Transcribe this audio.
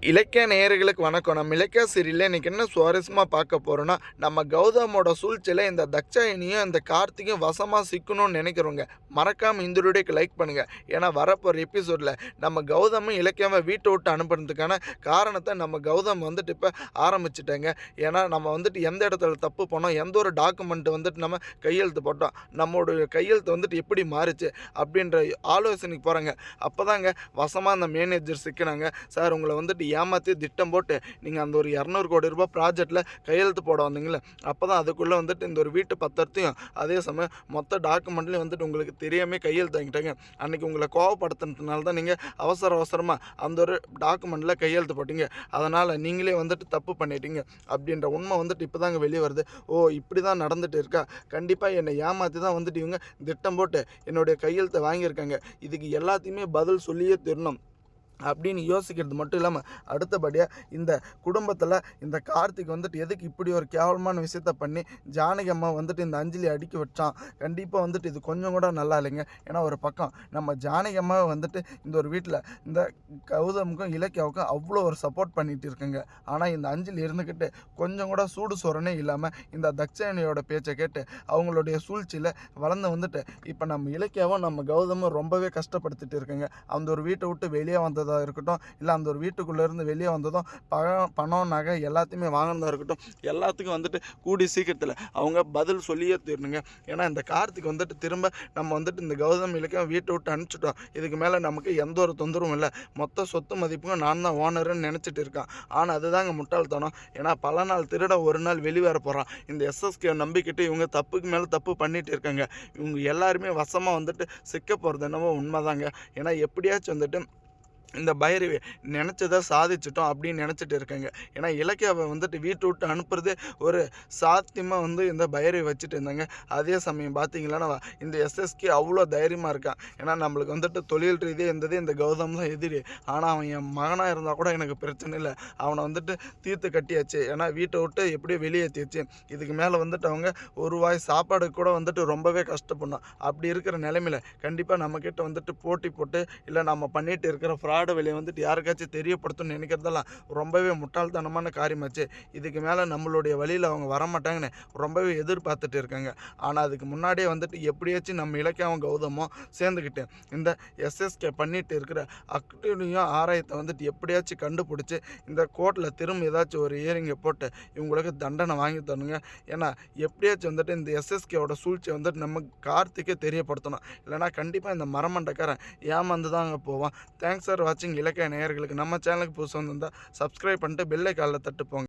இலக்கிய நேயர்களுக்கு வணக்கம். நம்ம இலக்கிய சீரியல்ல இன்னைக்கு என்ன சுவாரஸ்யமா பார்க்க போறோம்னா, நம்ம கௌதமோட சூழ்ச்சியில இந்த தக்ஷாயினியும் இந்த கார்த்திக்கும் வசமா சிக்கணும்னு நினைக்கிறவங்க மறக்காம இந்த வீடியோக்கு லைக் பண்ணுங்க. ஏன்னா வரப்போற எபிசோட்ல நம்ம கௌதமும் இலக்கியாவை வீட்டை விட்டு அனுப்புறதுக்கான காரணத்தை நம்ம கௌதம் வந்துட்டு இப்போ ஆரம்பிச்சிட்டாங்க. ஏன்னா நம்ம வந்துட்டு எந்த இடத்துல தப்பு பண்ணோம், எந்த ஒரு டாக்குமெண்ட் வந்துட்டு நம்ம கையெழுத்து போட்டோம், நம்மளோட கையெழுத்து வந்துட்டு எப்படி மாறுச்சு அப்படின்ற ஆலோசனைக்கு போகிறாங்க. அப்போ தாங்க வசமாக அந்த மேனேஜர் சிக்கினாங்க. சார் உங்களை வந்துட்டு ஏமாற்றி திட்டம் போட்டு நீங்கள் அந்த ஒரு 200 கோடி ரூபாய் ப்ராஜெக்டில் கையெழுத்து போட வந்தீங்களே, அப்போ தான் அதுக்குள்ளே வந்துட்டு இந்த ஒரு வீட்டு பத்திரத்தையும் அதே சமயம் மொத்த டாக்குமெண்ட்லையும் வந்துட்டு உங்களுக்கு தெரியாமல் கையெழுத்து வாங்கிட்டாங்க. அன்றைக்கி உங்களை கோவப்படுத்துனதுனால தான் நீங்கள் அவசரமாக அந்த ஒரு டாக்குமெண்ட்டில் கையெழுத்து போட்டிங்க. அதனால் நீங்களே வந்துட்டு தப்பு பண்ணிட்டீங்க அப்படின்ற உண்மை வந்துட்டு இப்போ தாங்க வெளியே வருது. ஓ இப்படி தான் நடந்துகிட்டு இருக்கா, கண்டிப்பாக என்னை ஏமாற்றி தான் வந்துட்டு இவங்க திட்டம் போட்டு என்னுடைய கையெழுத்தை வாங்கியிருக்காங்க, இதுக்கு எல்லாத்தையுமே பதில் சொல்லியே தரணும் அப்படின்னு யோசிக்கிறது மட்டும் இல்லாமல் அடுத்தபடியாக இந்த குடும்பத்தில் இந்த கார்த்திக் வந்துட்டு எதுக்கு இப்படி ஒரு கேவலமான விஷயத்த பண்ணி ஜானகி அம்மா வந்துட்டு இந்த அஞ்சலி அடுக்கி வச்சான். கண்டிப்பாக வந்துட்டு இது கொஞ்சம் கூட நல்லா இல்லைங்க. ஏன்னா ஒரு பக்கம் நம்ம ஜானகி அம்மாவை வந்துட்டு இந்த ஒரு வீட்டில் இந்த கௌதமுக்கும் இலக்கியாவுக்கும் அவ்வளோ ஒரு சப்போர்ட் பண்ணிகிட்டு இருக்குங்க. ஆனால் இந்த அஞ்சலி இருந்துக்கிட்டு கொஞ்சம் கூட சூடு சொரணே இல்லாமல் இந்த தக்ஷாயணியோட பேச்சை கேட்டு அவங்களுடைய சூழ்ச்சியில் வளர்ந்து வந்துட்டு இப்போ நம்ம இலக்கியாவும் நம்ம கௌதமும் ரொம்பவே கஷ்டப்படுத்திட்டு இருக்குங்க. அந்த ஒரு வீட்டை விட்டு வெளியே வந்தது இருக்கட்டும், இல்லை அந்த ஒரு வீட்டுக்குள்ளேருந்து வெளியே வந்ததும் பணம் நகை எல்லாத்தையுமே வாங்கினதாக இருக்கட்டும், எல்லாத்துக்கும் வந்துட்டு கூடி சீக்கிரத்தில் அவங்க பதில் சொல்லியே தீரணுங்க. ஏன்னா இந்த கார்த்திக் வந்துட்டு திரும்ப நம்ம வந்துட்டு இந்த கௌதம் இலக்கியம் வீட்டை விட்டு அனுப்பிச்சிட்டோம், இதுக்கு மேலே நமக்கு எந்த ஒரு தொந்தரவும் இல்லை, மொத்த சொத்து மதிப்புக்கும் நான் தான் ஓனருன்னு நினச்சிட்டு இருக்கான். ஆனால் அதுதாங்க முட்டாள்தனம். ஏன்னா பல நாள் திருட ஒரு நாள் வெளிவர போகிறான். இந்த எஸ்எஸ்கே நம்பிக்கிட்டு இவங்க தப்புக்கு மேலே தப்பு பண்ணிட்டு இருக்காங்க. இவங்க எல்லாருமே வசமாக வந்துட்டு சிக்க போகிறது என்னமோ உண்மைதாங்க. ஏன்னா எப்படியாச்சும் வந்துட்டு இந்த பைரவி நினச்சதை சாதிச்சிட்டோம் அப்படின்னு நினச்சிட்டு இருக்காங்க. ஏன்னா இலக்கியாவை வந்துட்டு வீட்டை விட்டு அனுப்புறதே ஒரு சாத்தியமாக வந்து இந்த பைரவி வச்சுட்டு இருந்தாங்க. அதே சமயம் பார்த்தீங்களன்னா இந்த எஸ்எஸ்கே அவ்வளோ தைரியமாக இருக்கான். ஏன்னா நம்மளுக்கு வந்துட்டு தொழில் ரீதியாக இருந்தது இந்த கௌதம் தான் எதிரி. ஆனால் அவன் என் மகனாக இருந்தால் கூட எனக்கு பிரச்சனை இல்லை, அவனை வந்துட்டு தீர்த்து கட்டியாச்சு. ஏன்னா வீட்டை விட்டு எப்படியோ வெளியேற்றியாச்சு. இதுக்கு மேலே வந்துட்டு அவங்க ஒரு வாய் சாப்பாடு கூட வந்துட்டு ரொம்பவே கஷ்டப்படணும். அப்படி இருக்கிற நிலைமையில் கண்டிப்பாக நம்மக்கிட்ட வந்துட்டு போட்டி போட்டு இல்லை நம்ம பண்ணிகிட்டு இருக்கிற ஃப்ராட் வேலையை வந்துட்டு யாருக்காச்சும் தெரியப்படுத்தணும்னு நினைக்கிறதெல்லாம் ரொம்பவே முட்டாள்தனமான காரியமாச்சு. இதுக்கு மேலே நம்மளுடைய வழியில் அவங்க வரமாட்டாங்கன்னு ரொம்பவே எதிர்பார்த்துட்டு இருக்காங்க. ஆனால் அதுக்கு முன்னாடியே வந்துட்டு எப்படியாச்சும் நம்ம இலக்கியாவும் கௌதமும் சேர்ந்துக்கிட்டு இந்த எஸ்எஸ்கே பண்ணிட்டு இருக்கிற அக்டிவையும் ஆராயத்தை வந்துட்டு எப்படியாச்சும் கண்டுபிடிச்சி இந்த கோர்ட்டில் திரும்ப ஏதாச்சும் ஒரு இயரிங்கை போட்டு இவங்களுக்கு தண்டனை வாங்கி தரணுங்க. ஏன்னா எப்படியாச்சும் வந்துட்டு இந்த எஸ்எஸ்கேவோட சூழ்ச்சியை வந்துட்டு நம்ம கார்த்திக்கே தெரியப்படுத்தணும். இல்லைனா கண்டிப்பாக இந்த மரமண்டக்காரன் ஏமாந்து தாங்க போவான். தேங்க்ஸ் ஃபார் வாட்சிங். இலக்கிய நேயர்களுக்கு நம்ம சேனலுக்கு புதுசு வந்திருந்தால் சப்ஸ்கிரைப் பண்ணிட்டு பெல் ஐகானில் தட்டு போங்க.